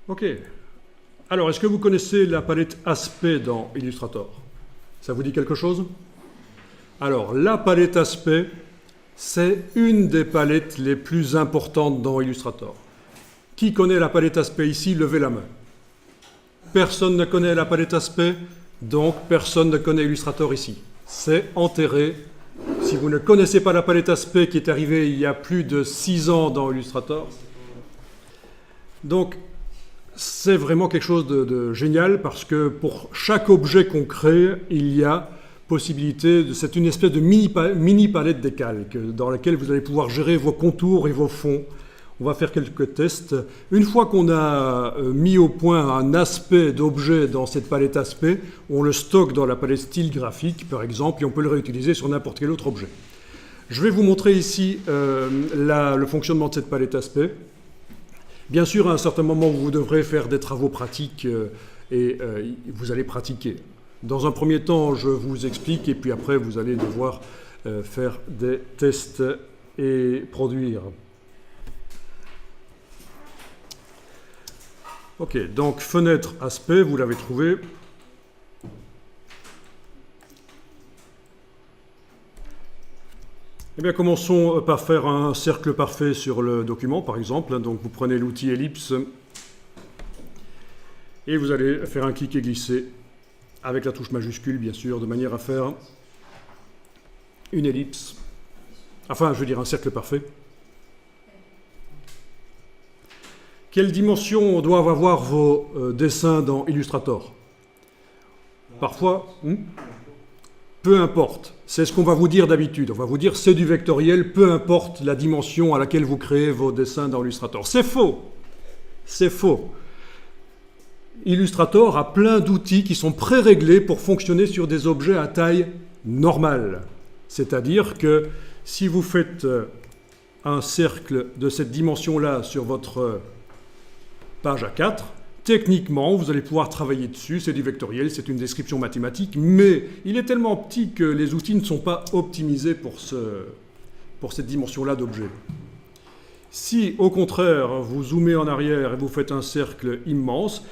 Ok. Alors, est-ce que vous connaissez la palette Aspect dans Illustrator? Ça vous dit quelque chose? Alors, la palette Aspect, c'est une des palettes les plus importantes dans Illustrator. Qui connaît la palette Aspect ici? Levez la main. Personne ne connaît la palette Aspect, donc personne ne connaît Illustrator ici. C'est enterré. Si vous ne connaissez pas la palette Aspect qui est arrivée il y a plus de 6 ans dans Illustrator, donc c'est vraiment quelque chose de génial parce que pour chaque objet qu'on crée, il y a possibilité, c'est une espèce de mini palette des calques dans laquelle vous allez pouvoir gérer vos contours et vos fonds. On va faire quelques tests. Une fois qu'on a mis au point un aspect d'objet dans cette palette aspect, on le stocke dans la palette style graphique, par exemple, et on peut le réutiliser sur n'importe quel autre objet. Je vais vous montrer ici le fonctionnement de cette palette aspect. Bien sûr, à un certain moment, vous devrez faire des travaux pratiques et vous allez pratiquer. Dans un premier temps, je vous explique, et puis après, vous allez devoir faire des tests et produire. Ok, donc fenêtre aspect, vous l'avez trouvé. Eh bien, commençons par faire un cercle parfait sur le document, par exemple. Donc, vous prenez l'outil ellipse et vous allez faire un clic et glisser avec la touche majuscule, bien sûr, de manière à faire une ellipse. Enfin, je veux dire un cercle parfait. Quelle dimension doivent avoir vos dessins dans Illustrator? Parfois, peu importe. C'est ce qu'on va vous dire d'habitude. On va vous dire c'est du vectoriel, peu importe la dimension à laquelle vous créez vos dessins dans Illustrator. C'est faux. C'est faux. Illustrator a plein d'outils qui sont pré-réglés pour fonctionner sur des objets à taille normale. C'est-à-dire que si vous faites un cercle de cette dimension-là sur votre page A4, techniquement, vous allez pouvoir travailler dessus, c'est du vectoriel, c'est une description mathématique, mais il est tellement petit que les outils ne sont pas optimisés pour cette dimension-là d'objet. Si, au contraire, vous zoomez en arrière et vous faites un cercle immense,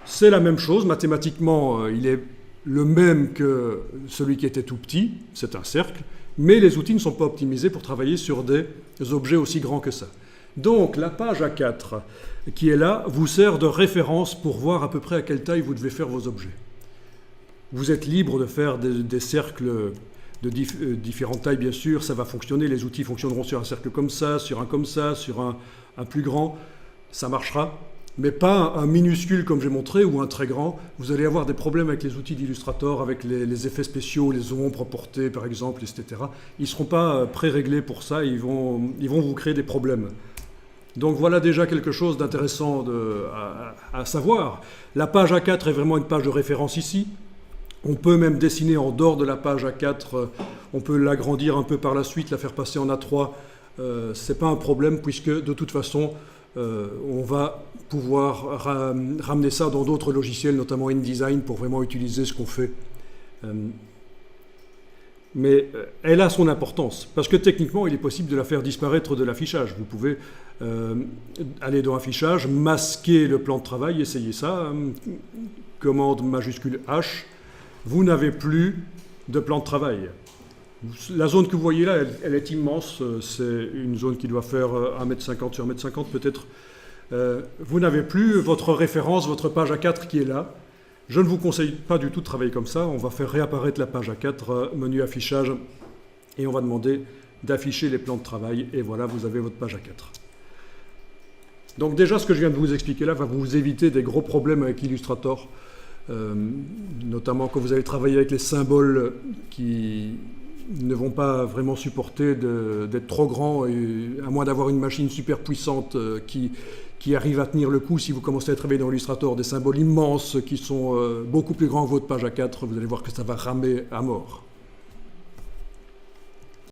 c'est la même chose, mathématiquement, il est le même que celui qui était tout petit, c'est un cercle, mais les outils ne sont pas optimisés pour travailler sur des objets aussi grands que ça. Donc, la page A4 qui est là vous sert de référence pour voir à peu près à quelle taille vous devez faire vos objets. Vous êtes libre de faire des cercles de différentes tailles, bien sûr, ça va fonctionner, les outils fonctionneront sur un cercle comme ça, sur un plus grand, ça marchera, mais pas un minuscule comme j'ai montré ou un très grand. Vous allez avoir des problèmes avec les outils d'Illustrator, avec les effets spéciaux, les ombres portées par exemple, etc. Ils ne seront pas pré-réglés pour ça, ils vont vous créer des problèmes. Donc voilà déjà quelque chose d'intéressant à savoir. La page A4 est vraiment une page de référence ici. On peut même dessiner en dehors de la page A4, on peut l'agrandir un peu par la suite, la faire passer en A3. Ce n'est pas un problème puisque de toute façon, on va pouvoir ramener ça dans d'autres logiciels, notamment InDesign, pour vraiment utiliser ce qu'on fait. Mais elle a son importance, parce que techniquement, il est possible de la faire disparaître de l'affichage. Vous pouvez aller dans Affichage, masquer le plan de travail, essayez ça, commande majuscule H, vous n'avez plus de plan de travail. La zone que vous voyez là, elle est immense, c'est une zone qui doit faire 1,50 m sur 1,50 m peut-être. Vous n'avez plus votre référence, votre page A4 qui est là. Je ne vous conseille pas du tout de travailler comme ça. On va faire réapparaître la page A4, menu affichage, et on va demander d'afficher les plans de travail. Et voilà, vous avez votre page A4. Donc déjà, ce que je viens de vous expliquer là va vous éviter des gros problèmes avec Illustrator, notamment quand vous allez travailler avec les symboles qui ne vont pas vraiment supporter d'être trop grands, et à moins d'avoir une machine super puissante qui arrive à tenir le coup. Si vous commencez à travailler dans Illustrator, des symboles immenses qui sont beaucoup plus grands que votre page A4, vous allez voir que ça va ramer à mort.